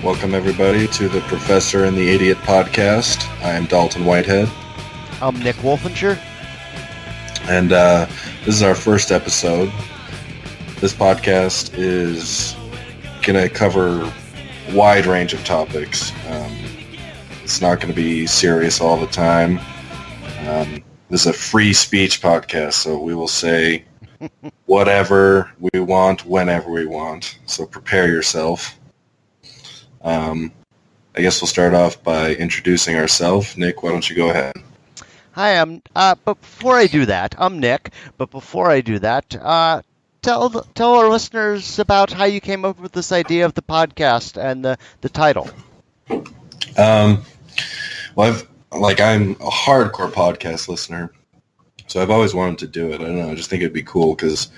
Welcome, everybody, to the Professor and the Idiot podcast. I am Dalton Whitehead. I'm Nick Wolfinger. And this is our first episode. This podcast is going to cover a wide range of topics. It's not going to be serious all the time. This is a free speech podcast, so we will say whatever we want, whenever we want. So prepare yourself. I guess we'll start off by introducing ourselves. Nick, why don't you go ahead? Hi, but before I do that, I'm Nick. But before I do that, tell our listeners about how you came up with this idea of the podcast and the title. Well, I'm a hardcore podcast listener, so I've always wanted to do it. I don't know, I just think it'd be cool because,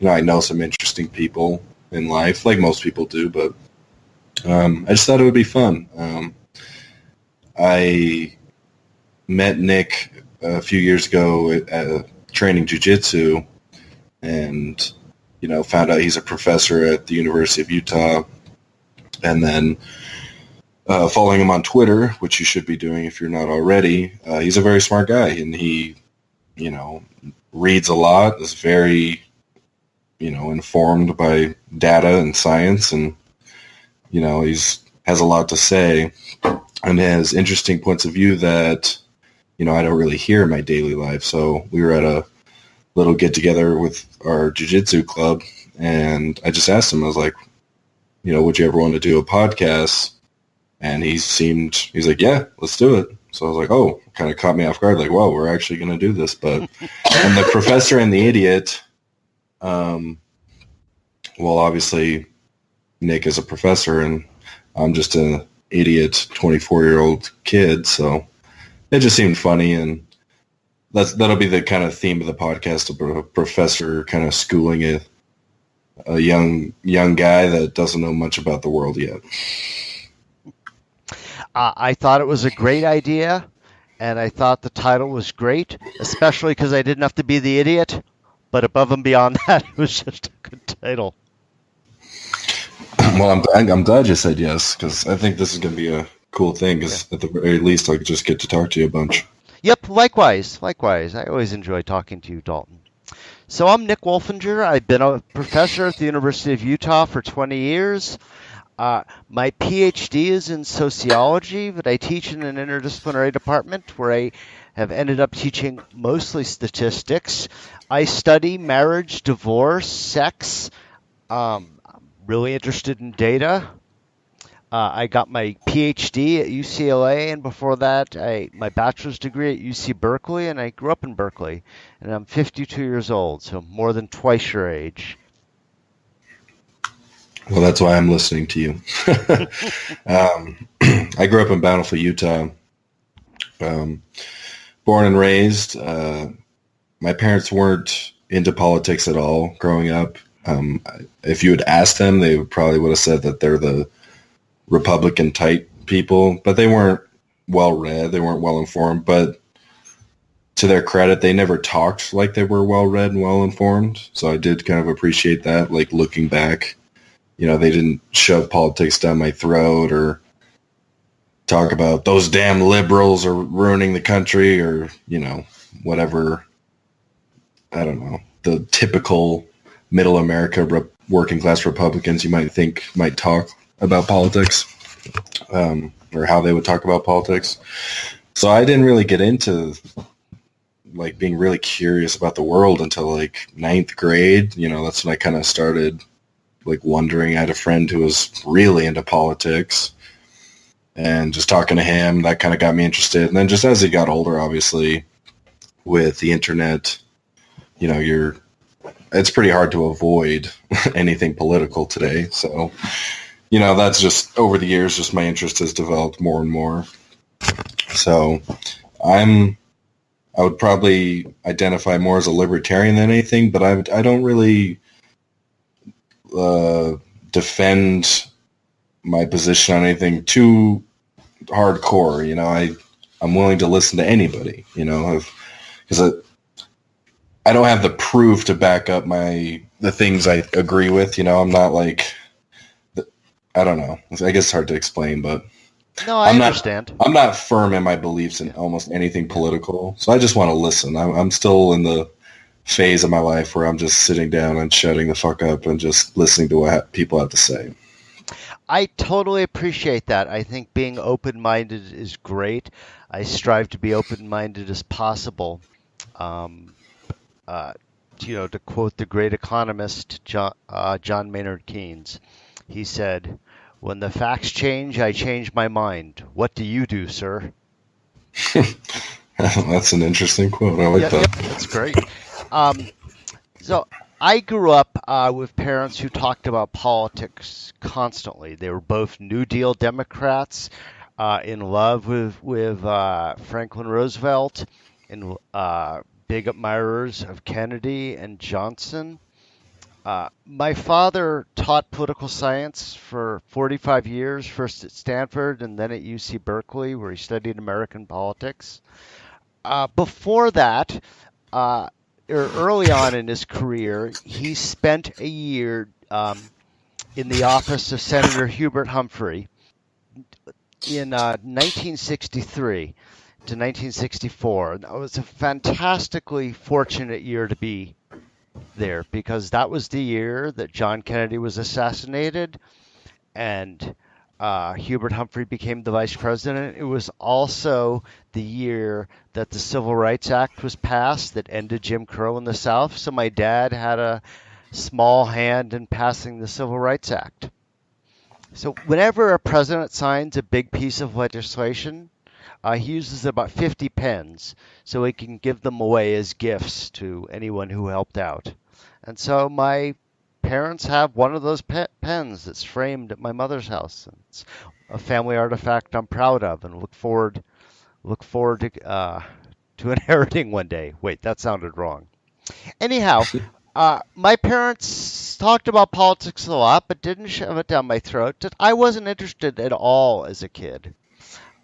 I know some interesting people in life, like most people do, but I just thought it would be fun. I met Nick a few years ago at training jiu-jitsu and, found out he's a professor at the University of Utah. And then following him on Twitter, which you should be doing if you're not already, he's a very smart guy. And he, reads a lot, is very, informed by data and science, and he's has a lot to say and has interesting points of view that, I don't really hear in my daily life. So we were at a little get-together with our jiu-jitsu club, and I just asked him, I was like, would you ever want to do a podcast? And he's like, yeah, let's do it. So I was like, oh, kind of caught me off guard, like, whoa, we're actually going to do this. But and the Professor and the Idiot, well, obviously Nick is a professor, and I'm just an idiot 24-year-old kid, so it just seemed funny, and that'll be the kind of theme of the podcast, a professor kind of schooling a young guy that doesn't know much about the world yet. I thought it was a great idea, and I thought the title was great, especially because I didn't have to be the idiot, but above and beyond that, it was just a good title. Well, I'm glad you said yes, because I think this is going to be a cool thing, because at the very least I could just get to talk to you a bunch. Yep, likewise. I always enjoy talking to you, Dalton. So I'm Nick Wolfinger. I've been a professor at the University of Utah for 20 years. My PhD is in sociology, but I teach in an interdisciplinary department where I have ended up teaching mostly statistics. I study marriage, divorce, sex. I'm really interested in data. I got my PhD at UCLA, and before that, my bachelor's degree at UC Berkeley, and I grew up in Berkeley. And I'm 52 years old, so more than twice your age. Well, that's why I'm listening to you. I grew up in Bountiful, Utah. Born and raised. My parents weren't into politics at all growing up. If you had asked them, they probably would have said that they're the Republican type people, but they weren't well read. They weren't well informed, but to their credit, they never talked like they were well read and well informed. So I did kind of appreciate that. Like looking back, they didn't shove politics down my throat or talk about those damn liberals are ruining the country or, whatever. I don't know, the typical middle America working class Republicans you might think might talk about politics, or how they would talk about politics. So I didn't really get into like being really curious about the world until like 9th grade. That's when I kind of started like wondering. I had a friend who was really into politics, and just talking to him, that kind of got me interested. And then just as he got older, obviously with the internet, it's pretty hard to avoid anything political today. So, that's just over the years, just my interest has developed more and more. So I would probably identify more as a libertarian than anything, but I don't really defend my position on anything too hardcore. I'm willing to listen to anybody, because I don't have the proof to back up the things I agree with. I'm not like I don't know. I guess it's hard to explain, but No, I I'm not understand. I'm not firm in my beliefs in Yeah. almost anything Yeah. political. So I just want to listen. I'm still in the phase of my life where I'm just sitting down and shutting the fuck up and just listening to what people have to say. I totally appreciate that. I think being open-minded is great. I strive to be open-minded as possible. Um, uh, to quote the great economist John Maynard Keynes, he said, "When the facts change, I change my mind. What do you do, sir?" That's an interesting quote. I like Yep, yep, that. that's great. Um, So I grew up with parents who talked about politics constantly. They were both New Deal Democrats, in love with Franklin Roosevelt, and big admirers of Kennedy and Johnson. My father taught political science for 45 years, first at Stanford and then at UC Berkeley, where he studied American politics. Before that, uh, early on in his career, he spent a year in the office of Senator Hubert Humphrey in 1963 to 1964. That was a fantastically fortunate year to be there because that was the year that John Kennedy was assassinated and Hubert Humphrey became the vice president. It was also the year that the Civil Rights Act was passed that ended Jim Crow in the South. So my dad had a small hand in passing the Civil Rights Act. So whenever a president signs a big piece of legislation, he uses about 50 pens so he can give them away as gifts to anyone who helped out. And so my parents have one of those pens that's framed at my mother's house. It's a family artifact I'm proud of and look forward to inheriting one day. Wait, that sounded wrong. Anyhow, my parents talked about politics a lot, but didn't shove it down my throat. I wasn't interested at all as a kid.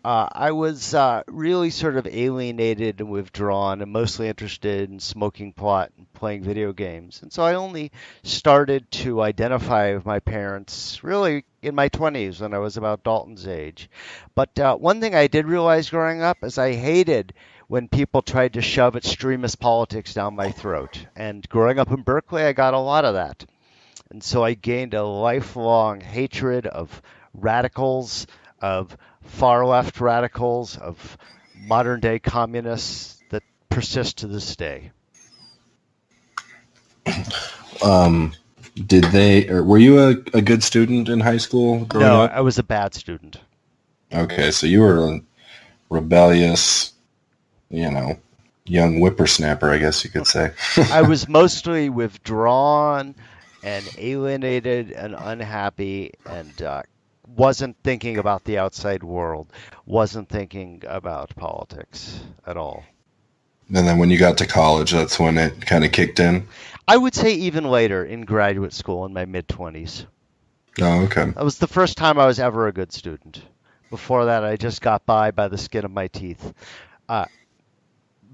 I was really sort of alienated and withdrawn and mostly interested in smoking pot and playing video games. And so I only started to identify with my parents really in my 20s when I was about Dalton's age. But one thing I did realize growing up is I hated when people tried to shove extremist politics down my throat. And growing up in Berkeley, I got a lot of that. And so I gained a lifelong hatred of radicals, of far left radicals, of modern day communists that persist to this day. Um, did they, or were you a good student in high school growing No, up? I was a bad student. Okay, so you were a rebellious, you know, young whippersnapper, I guess you could say. I was mostly withdrawn and alienated and unhappy and wasn't thinking about the outside world, wasn't thinking about politics at all. And then when you got to college, that's when it kind of kicked in. I would say even later in graduate school in my mid 20s. Oh, okay. That was the first time I was ever a good student. Before that, I just got by the skin of my teeth. Uh,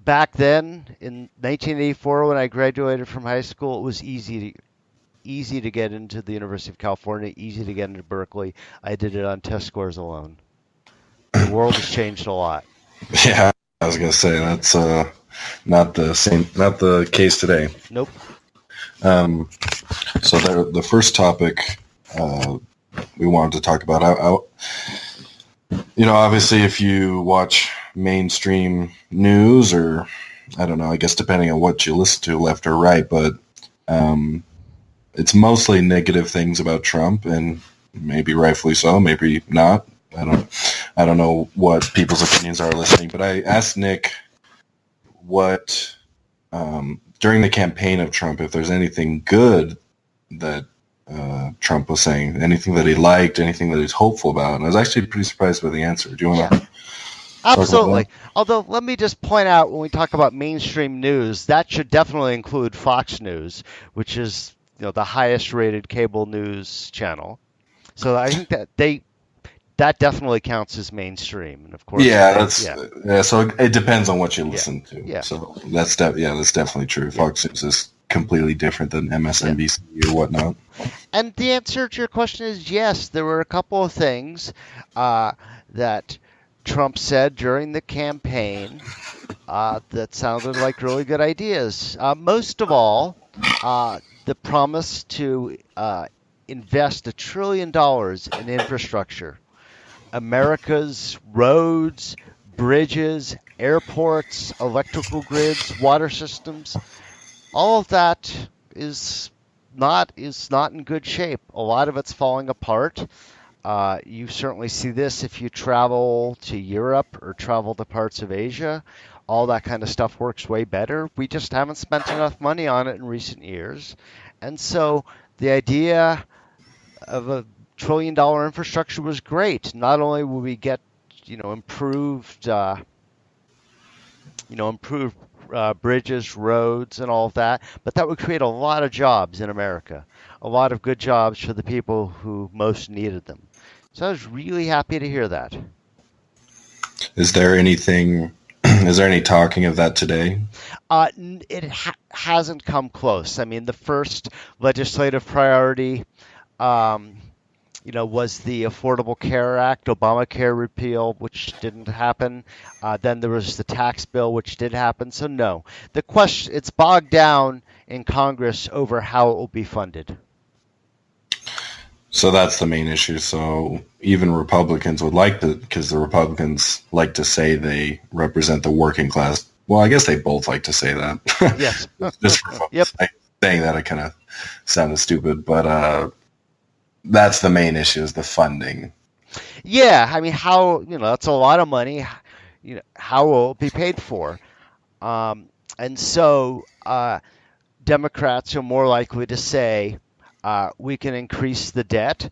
Back then, in 1984, when I graduated from high school, it was easy to get into the University of California, easy to get into Berkeley. I did it on test scores alone. The world has changed a lot. Yeah, I was gonna say that's not the case today. Nope. So the first topic we wanted to talk about, obviously, if you watch mainstream news, or I don't know, I guess depending on what you listen to, left or right, but it's mostly negative things about Trump, and maybe rightfully so, maybe not. I don't know what people's opinions are listening, but I asked Nick what during the campaign of Trump, if there's anything good that Trump was saying, anything that he liked, anything that he's hopeful about. And I was actually pretty surprised by the answer. Do you want to? Absolutely. Although, let me just point out, when we talk about mainstream news, that should definitely include Fox News, which is the highest rated cable news channel. So I think that definitely counts as mainstream. And of course, yeah. So it depends on what you listen to. Yeah. So that's definitely true. Yeah. Fox News is completely different than Yeah. MSNBC or whatnot. And the answer to your question is yes. There were a couple of things uh, that Trump said during the campaign that sounded like really good ideas. Most of all, the promise to invest $1 trillion in infrastructure. America's roads, bridges, airports, electrical grids, water systems, all of that is not in good shape. A lot of it's falling apart. You certainly see this if you travel to Europe or travel to parts of Asia. All that kind of stuff works way better. We just haven't spent enough money on it in recent years. And so the idea of a $1 trillion infrastructure was great. Not only will we get, improved, improved bridges, roads, and all of that, but that would create a lot of jobs in America, a lot of good jobs for the people who most needed them. So I was really happy to hear that. Is there anything? Is there any talking of that today? It hasn't come close. I mean, the first legislative priority, um, was the Affordable Care Act, Obamacare repeal, which didn't happen. Then there was the tax bill, which did happen. So no, it's bogged down in Congress over how it will be funded. So that's the main issue. So even Republicans would like to, because the Republicans like to say they represent the working class. Well, I guess they both like to say that. Yes. Just for fun. Yep. Saying that, I kind of sounded stupid, but that's the main issue: is the funding. Yeah. I mean, how that's a lot of money. How will it be paid for? And so Democrats are more likely to say we can increase the debt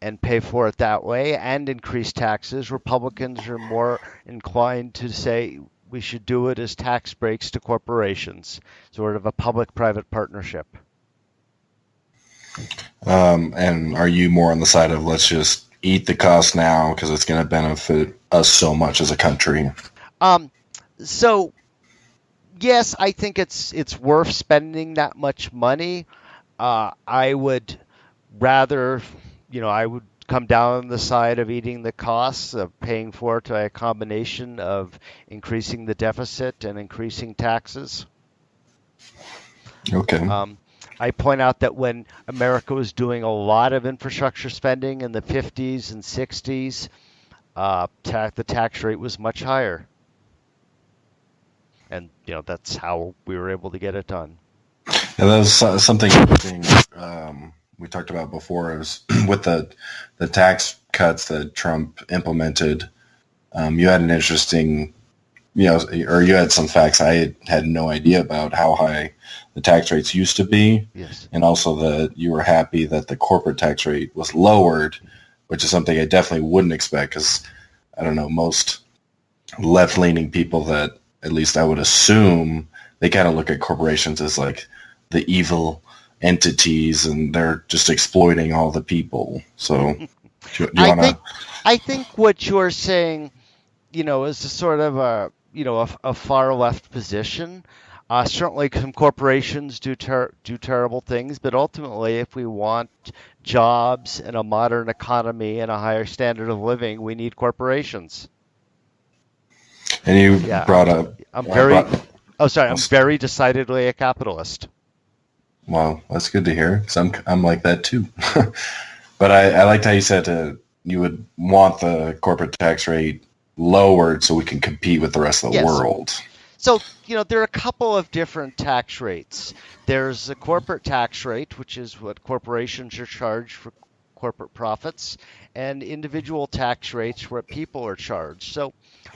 and pay for it that way and increase taxes. Republicans are more inclined to say we should do it as tax breaks to corporations, sort of a public-private partnership. And are you more on the side of let's just eat the cost now because it's going to benefit us so much as a country? Um, so yes, I think it's worth spending that much money. I would rather, I would come down on the side of eating the costs of paying for it by a combination of increasing the deficit and increasing taxes. Okay. I point out that when America was doing a lot of infrastructure spending in the 50s and 60s, the tax rate was much higher. And, that's how we were able to get it done. And that was something interesting we talked about before. Is with the tax cuts that Trump implemented. You had an interesting, or you had some facts I had no idea about how high the tax rates used to be. Yes. And also that you were happy that the corporate tax rate was lowered, which is something I definitely wouldn't expect because, I don't know, most left-leaning people that at least I would assume they kind of look at corporations as like the evil entities and they're just exploiting all the people. So do you want to... I think what you're saying, is a sort of a far left position. Certainly, some corporations do terrible things, but ultimately, if we want jobs and a modern economy and a higher standard of living, we need corporations. And you brought up... I'm very decidedly a capitalist. Well, that's good to hear. Cause I'm like that too. But I liked how you said you would want the corporate tax rate lowered so we can compete with the rest of the world. So, there are a couple of different tax rates. There's a corporate tax rate, which is what corporations are charged for corporate profits, and individual tax rates where people are charged. So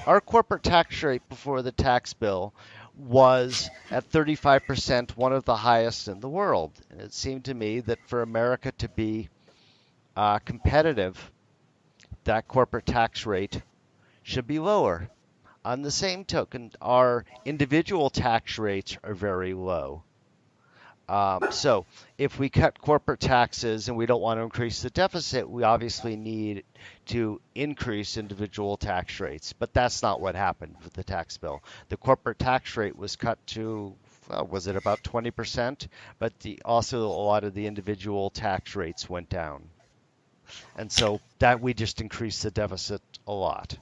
our corporate tax rate before the tax bill was at 35%, one of the highest in the world. And it seemed to me that for America to be competitive, that corporate tax rate should be lower. On the same token, our individual tax rates are very low. So if we cut corporate taxes and we don't want to increase the deficit, we obviously need to increase individual tax rates. But that's not what happened with the tax bill. The corporate tax rate was cut to well, was it about 20%? But also a lot of the individual tax rates went down. And so that we just increased the deficit a lot.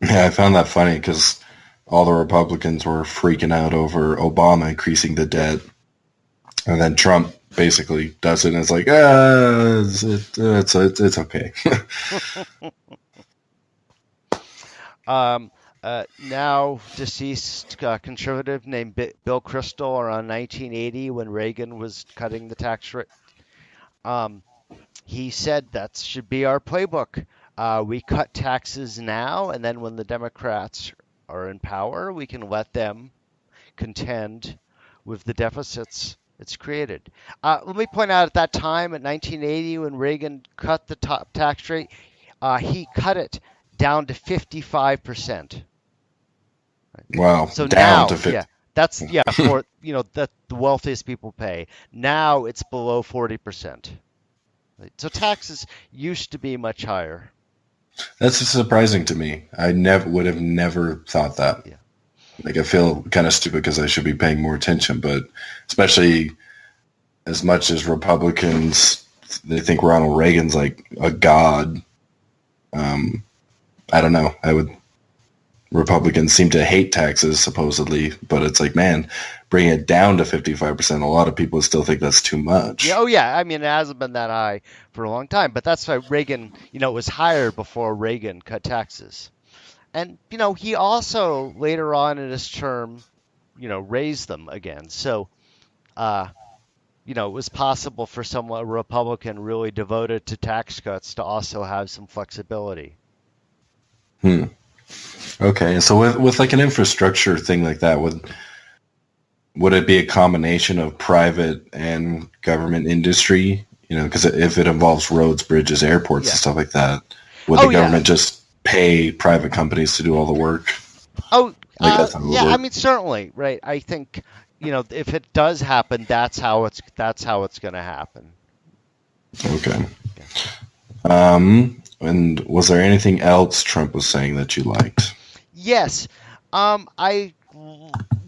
Yeah, I found that funny because all the Republicans were freaking out over Obama increasing the debt, and then Trump basically does it, and it's like, it's okay. Um, Now deceased conservative named Bill Kristol around 1980 when Reagan was cutting the tax rate. Um, he said that should be our playbook. We cut taxes now, and then when the Democrats are in power, we can let them contend with the deficits it's created. Let me point out at that time, in 1980, when Reagan cut the top tax rate, he cut it down to 55%. Wow, So down to now, 50. yeah, that's for that the wealthiest people pay. Now it's below 40%. Right? So taxes used to be much higher. That's surprising to me. I never would have never thought that. Yeah. Like I feel kind of stupid because I should be paying more attention, but especially as much as Republicans, they think Ronald Reagan's like a god. I don't know. Republicans seem to hate taxes supposedly, but it's like, man, bring it down to 55%. A lot of people still think that's too much. Yeah, oh yeah. I mean, it hasn't been that high for a long time, but that's why Reagan, it was higher before Reagan cut taxes. And, he also later on in his term, raised them again. So, uh, it was possible for a Republican really devoted to tax cuts to also have some flexibility. Okay, so with like an infrastructure thing like that, would it be a combination of private and government industry? Because if it involves roads, bridges, airports, Yeah. and stuff like that, would Oh the yeah. government just pay private companies to do all the work? Oh, Like that's how it would yeah. I work. mean, certainly, right? I think, if it does happen, that's how it's going to happen. Okay. Yeah. And was there anything else Trump was saying that you liked? Yes. I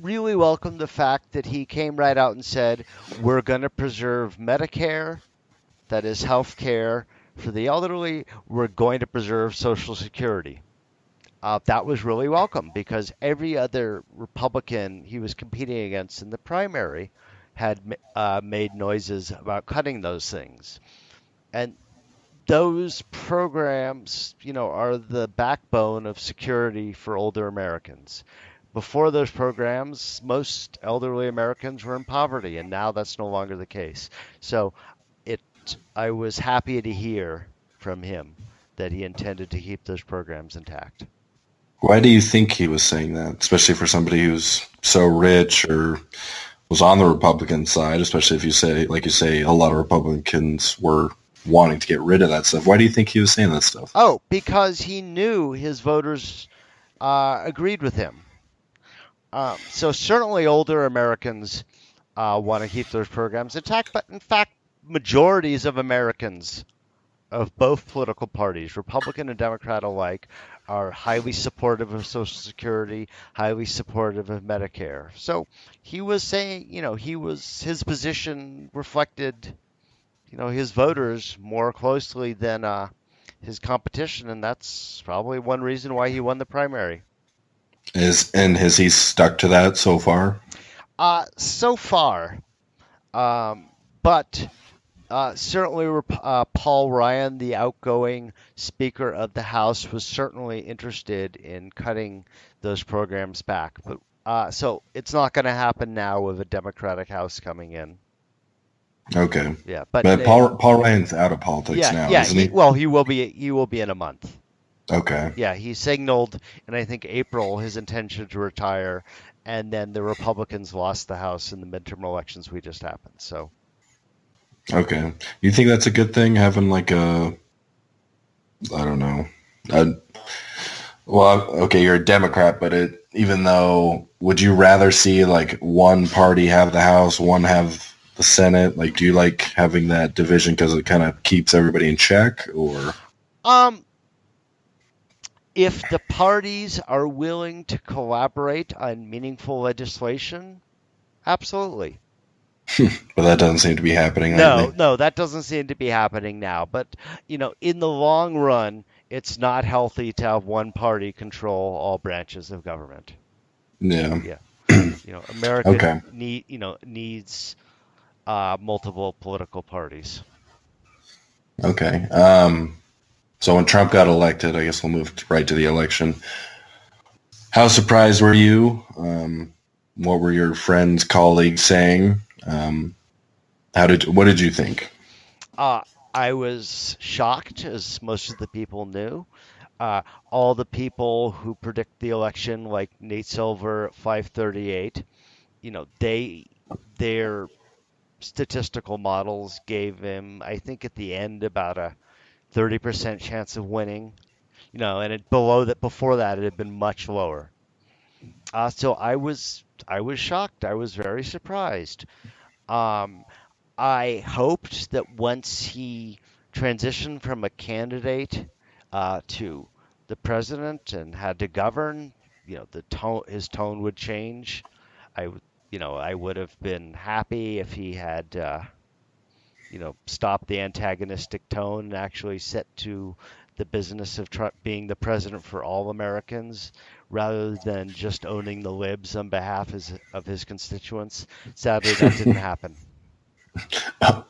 really welcome the fact that he came right out and said, we're going to preserve Medicare, that is health care for the elderly. We're going to preserve Social Security. That was really welcome because every other Republican he was competing against in the primary had made noises about cutting those things. And those programs, are the backbone of security for older Americans. Before those programs, most elderly Americans were in poverty, and now that's no longer the case. So I was happy to hear from him that he intended to keep those programs intact. Why do you think he was saying that, especially for somebody who's so rich or was on the Republican side, especially if you say, like you say, a lot of Republicans were wanting to get rid of that stuff. Why do you think he was saying that stuff? Oh, because he knew his voters agreed with him. So certainly older Americans want to keep those programs intact, but in fact, majorities of Americans of both political parties, Republican and Democrat alike, are highly supportive of Social Security, highly supportive of Medicare. So he was saying, his position reflected, his voters more closely than his competition, and that's probably one reason why he won the primary. Has he stuck to that so far? So far, but certainly Paul Ryan, the outgoing Speaker of the House, was certainly interested in cutting those programs back. But so it's not going to happen now with a Democratic House coming in. Okay. Yeah, but Paul Ryan's out of politics now, isn't he? Well, he will be. He will be in a month. Okay. Yeah, he signaled in I think April his intention to retire, and then the Republicans lost the House in the midterm elections we just happened. So. Okay. You think that's a good thing, having like I don't know. Well, okay, you're a Democrat, but even though, would you rather see like one party have the House, one have the Senate? Like, do you like having that division because it kind of keeps everybody in check, or? If the parties are willing to collaborate on meaningful legislation, Absolutely. But that doesn't seem to be happening lately. No, that doesn't seem to be happening now. But, in the long run, it's not healthy to have one party control all branches of government. Yeah. Yeah. America Okay. needs multiple political parties. Okay. So when Trump got elected, I guess we'll move right to the election. How surprised were you? What were your friends, colleagues saying? What did you think? Uh, I was shocked, as most of the people knew. All the people who predict the election, like Nate Silver at 538, their statistical models gave him, I think, at the end about a 30% chance of winning. And below that, before that, it had been much lower. So I was shocked. I was very surprised. Um, I hoped that once he transitioned from a candidate to the president and had to govern, his tone would change. I would have been happy if he had, stopped the antagonistic tone and actually set to the business of being the president for all Americans rather than just owning the libs on behalf of his constituents. Sadly, that didn't happen.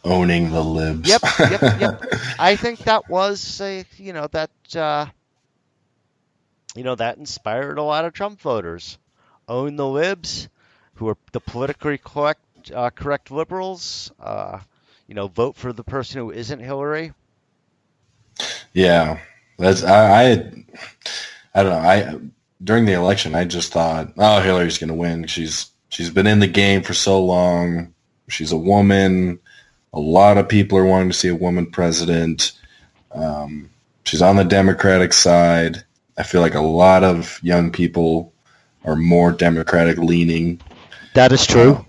Owning the libs. Yep, yep, yep. I think that was that inspired a lot of Trump voters. Own the libs, who are the politically correct liberals. Vote for the person who isn't Hillary. Yeah, that's I don't know. I during the election, I just thought, oh, Hillary's going to win. She's been in the game for so long. She's a woman. A lot of people are wanting to see a woman president. She's on the Democratic side. I feel like a lot of young people are more Democratic leaning. That is true.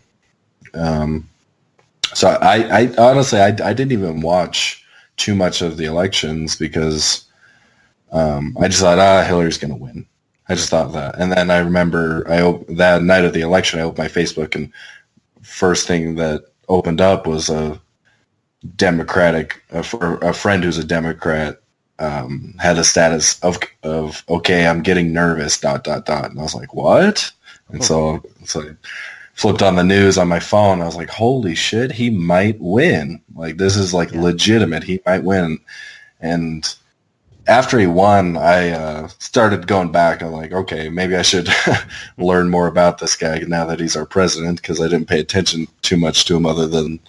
So I honestly, I didn't even watch too much of the elections because I just thought, Hillary's going to win. I just thought that. And then I remember that night of the election, I opened my Facebook, and first thing that opened up was a friend who's a Democrat had a status of okay, I'm getting nervous, ... And I was like, what? And so I flipped on the news on my phone. I was like, holy shit, he might win. Like, this is like legitimate. He might win. And after he won, I started going back. I'm like, okay, maybe I should learn more about this guy now that he's our president, because I didn't pay attention too much to him other than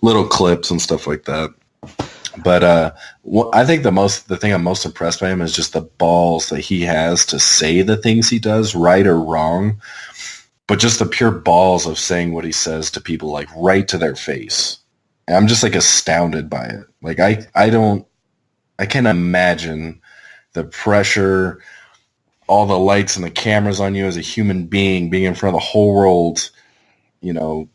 little clips and stuff like that. But I think the thing I'm most impressed by him is just the balls that he has to say the things he does, right or wrong, but just the pure balls of saying what he says to people, like right to their face. And I'm just like astounded by it. Like I can't imagine the pressure, all the lights and the cameras on you as a human being in front of the whole world,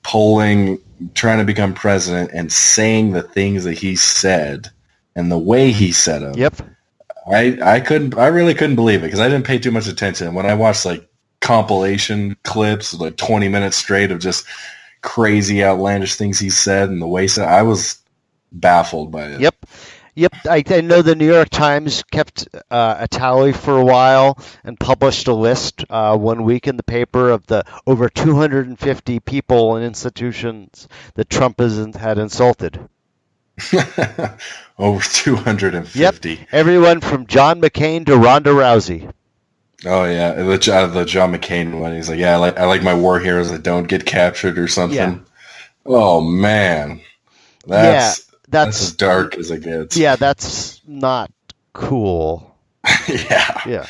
polling, trying to become president, and saying the things that he said and the way he said them. Yep. I really couldn't believe it because I didn't pay too much attention. When I watched like compilation clips, like 20 minutes straight of just crazy, outlandish things he said and the way he said, I was baffled by it. Yep. I know the New York Times kept a tally for a while and published a list 1 week in the paper of the over 250 people and institutions that Trump had insulted. Over 250. Yep. Everyone from John McCain to Ronda Rousey. Oh yeah, the John McCain one. He's like, yeah, I like my war heroes that don't get captured or something. Yeah. Oh man, that's as dark as it gets. Yeah, that's not cool. Yeah.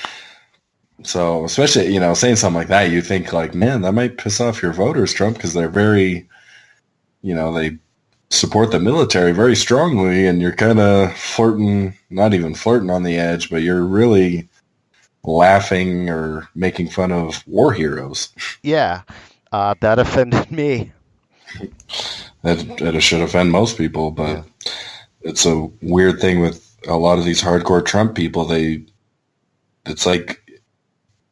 So especially, saying something like that, you think like, man, that might piss off your voters, Trump, because they're very, they support the military very strongly, and you're kind of flirting, not even flirting on the edge, but you're really laughing or making fun of war heroes. Yeah, that offended me. That should offend most people, but it's a weird thing with a lot of these hardcore Trump people. It's like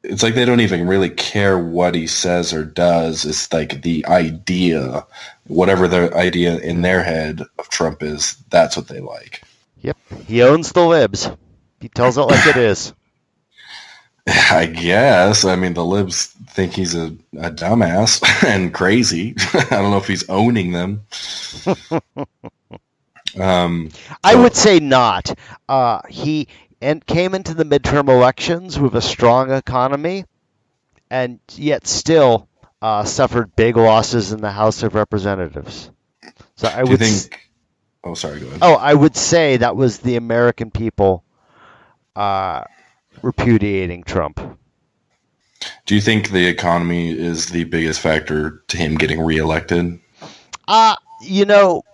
it's like they don't even really care what he says or does. It's like the idea, whatever the idea in their head of Trump is, that's what they like. Yep, he owns the libs. He tells it like it is. I guess. I mean, the libs think he's a dumbass and crazy. I don't know if he's owning them. I would say not. He came into the midterm elections with a strong economy, and yet still suffered big losses in the House of Representatives. So I would think. Oh, sorry. Go ahead. Oh, I would say that was the American people repudiating Trump. Do you think the economy is the biggest factor to him getting reelected? You know,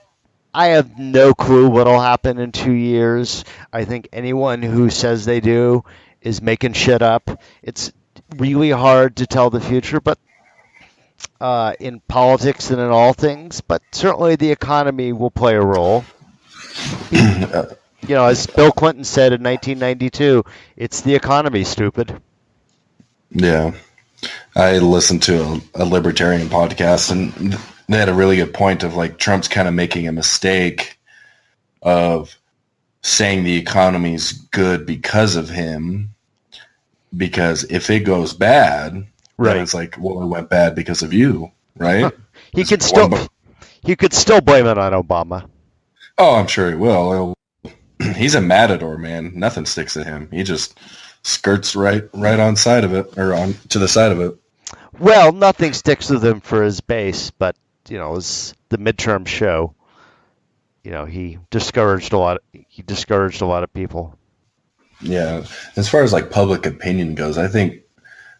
I have no clue what'll happen in 2 years. I think anyone who says they do is making shit up. It's really hard to tell the future, but in politics and in all things, but certainly the economy will play a role. You know, as Bill Clinton said in 1992, it's the economy, stupid. Yeah. I listened to a libertarian podcast, and they had a really good point of like Trump's kind of making a mistake of saying the economy's good because of him, because if it goes bad, right, then it's like, well, it went bad because of you, right? He could still blame it on Obama. Oh, I'm sure he will. He's a matador, man. Nothing sticks to him. He just skirts right on side of it, or on to the side of it. Well, nothing sticks with him for his base, but you know, as the midterm show, you know, he discouraged a lot of people. Yeah, as far as like public opinion goes, I think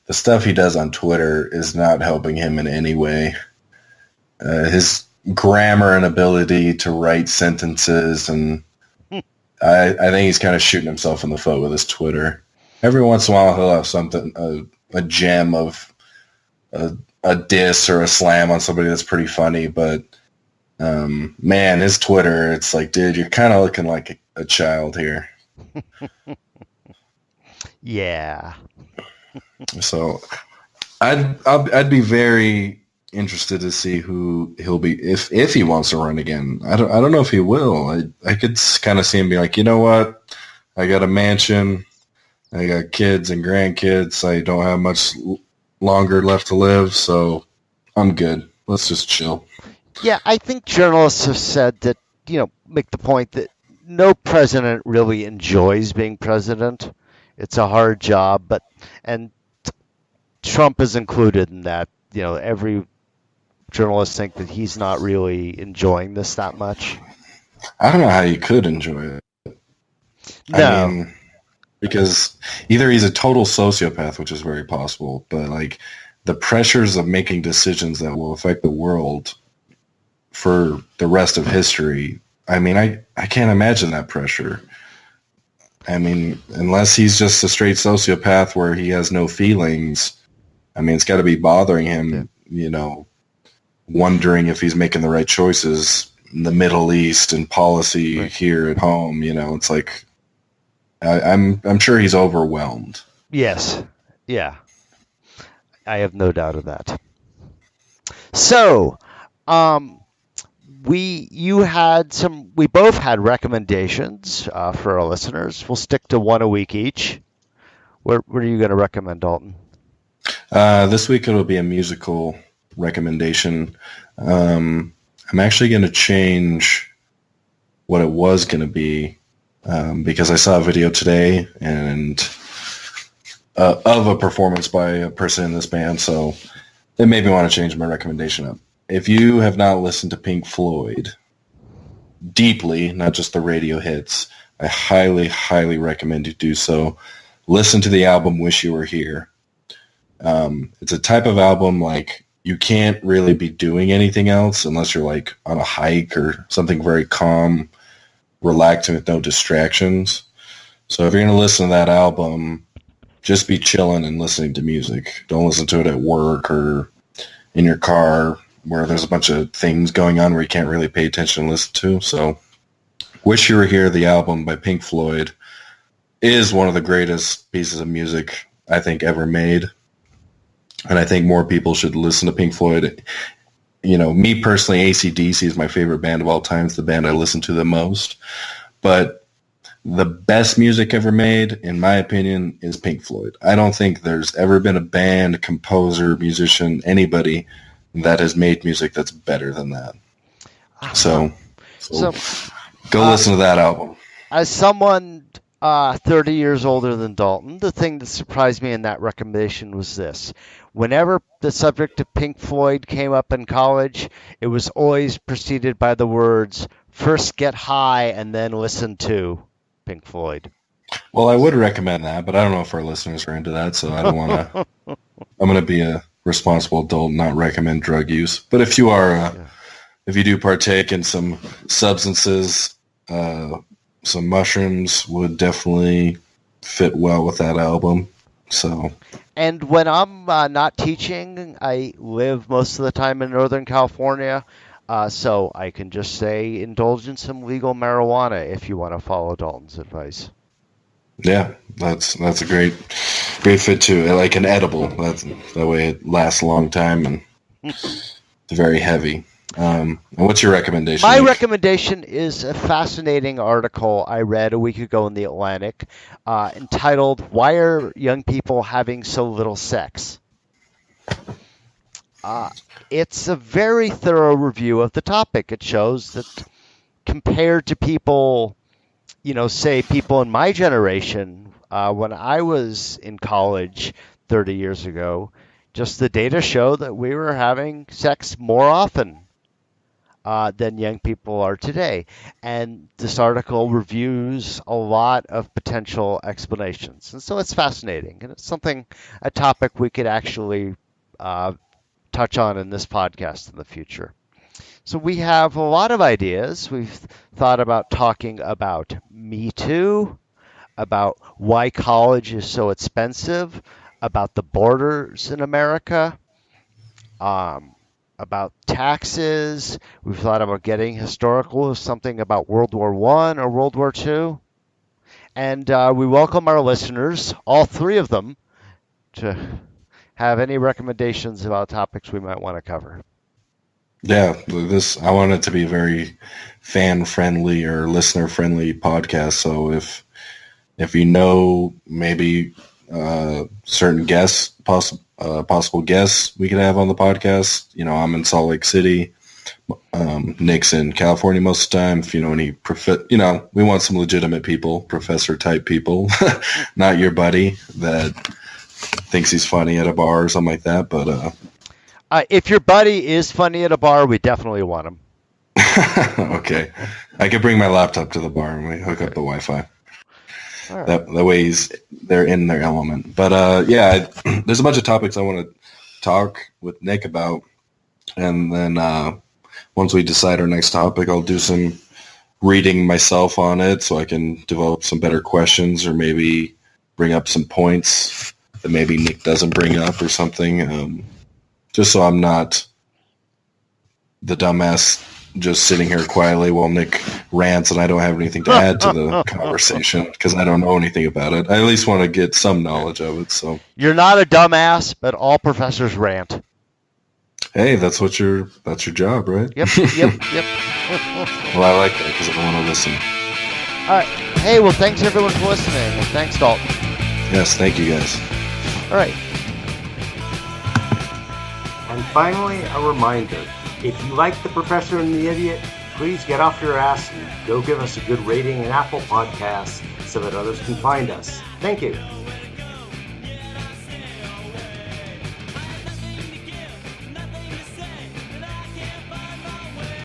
the stuff he does on Twitter is not helping him in any way. His grammar and ability to write sentences, and I think he's kind of shooting himself in the foot with his Twitter. Every once in a while, he'll have something, a gem of a diss or a slam on somebody that's pretty funny, but man, his Twitter, it's like, dude, you're kind of looking like a child here. Yeah. So I'd be very interested to see who he'll be if he wants to run again. I don't know if he will. I could kind of see him be like, you know what? I got a mansion. I got kids and grandkids. I don't have much longer left to live, so I'm good. Let's just chill. Yeah, I think journalists have said that, you know, make the point that no president really enjoys being president. It's a hard job, and Trump is included in that. You know, every journalist think that he's not really enjoying this that much. I don't know how you could enjoy it. No. I mean, because either he's a total sociopath, which is very possible, but like the pressures of making decisions that will affect the world for the rest of history, I mean, I can't imagine that pressure. I mean, unless he's just a straight sociopath where he has no feelings, I mean, it's got to be bothering him, you know, wondering if he's making the right choices in the Middle East and policy here at home. You know, it's like I'm sure he's overwhelmed. Yes. Yeah. I have no doubt of that. So, we both had recommendations for our listeners. We'll stick to one a week each. What are you going to recommend, Dalton? This week it'll be a musical recommendation. I'm actually going to change what it was going to be because I saw a video today and of a performance by a person in this band, so it made me want to change my recommendation up. If you have not listened to Pink Floyd deeply, not just the radio hits, I highly, highly recommend you do so. Listen to the album Wish You Were Here. It's a type of album like you can't really be doing anything else unless you're like on a hike or something very calm, relaxing with no distractions. So if you're going to listen to that album, just be chilling and listening to music. Don't listen to it at work or in your car where there's a bunch of things going on where you can't really pay attention and listen to. So Wish You Were Here, the album by Pink Floyd, is one of the greatest pieces of music I think, ever made. And I think more people should listen to Pink Floyd. Me personally, AC/DC is my favorite band of all time. It's the band I listen to the most. But the best music ever made, in my opinion, is Pink Floyd. I don't think there's ever been a band, composer, musician, anybody that has made music that's better than that. So go listen to that album. As someone 30 years older than Dalton, the thing that surprised me in that recommendation was this. Whenever the subject of Pink Floyd came up in college, it was always preceded by the words, first get high and then listen to Pink Floyd. Well, I would recommend that, but I don't know if our listeners are into that, so I don't want to... I'm going to be a responsible adult and not recommend drug use. But if you are... If you do partake in some substances, some mushrooms would definitely fit well with that album. So, and when I'm not teaching, I live most of the time in Northern California, so I can just say indulge in some legal marijuana if you want to follow Dalton's advice. Yeah, that's a great fit too. Like an edible. That way it lasts a long time and it's very heavy. And what's your recommendation? My recommendation is a fascinating article I read a week ago in The Atlantic entitled, Why Are Young People Having So Little Sex? It's a very thorough review of the topic. It shows that compared to people, say people in my generation, when I was in college 30 years ago, just the data show that we were having sex more often than young people are today. And this article reviews a lot of potential explanations. And so it's fascinating. And it's a topic we could actually touch on in this podcast in the future. So we have a lot of ideas. We've thought about talking about Me Too, about why college is so expensive, about the borders in America, about taxes. We've thought about getting historical, something about World War I or World War II. And we welcome our listeners, all three of them, to have any recommendations about topics we might want to cover. Yeah, I want it to be a very fan-friendly or listener-friendly podcast. So if maybe certain guests, possible guests we could have on the podcast. I'm in Salt Lake City. Nick's in California most of the time. If you know any we want some legitimate people, professor-type people, not your buddy that thinks he's funny at a bar or something like that. But if your buddy is funny at a bar, we definitely want him. Okay. I could bring my laptop to the bar and we hook up the Wi-Fi. Right. That way they're in their element. But there's a bunch of topics I want to talk with Nick about. And then once we decide our next topic, I'll do some reading myself on it so I can develop some better questions or maybe bring up some points that maybe Nick doesn't bring up or something. Just so I'm not the dumbass just sitting here quietly while Nick rants and I don't have anything to add to the conversation because I don't know anything about it. I at least want to get some knowledge of it. So you're not a dumbass, but all professors rant. Hey, that's your job, right? Yep. Well, I like that because I want to listen. All right. Hey, well, thanks everyone for listening, and thanks, Dalton. Yes, thank you guys. All right. And finally, a reminder. If you like The Professor and the Idiot, please get off your ass and go give us a good rating in Apple Podcasts so that others can find us. Thank you.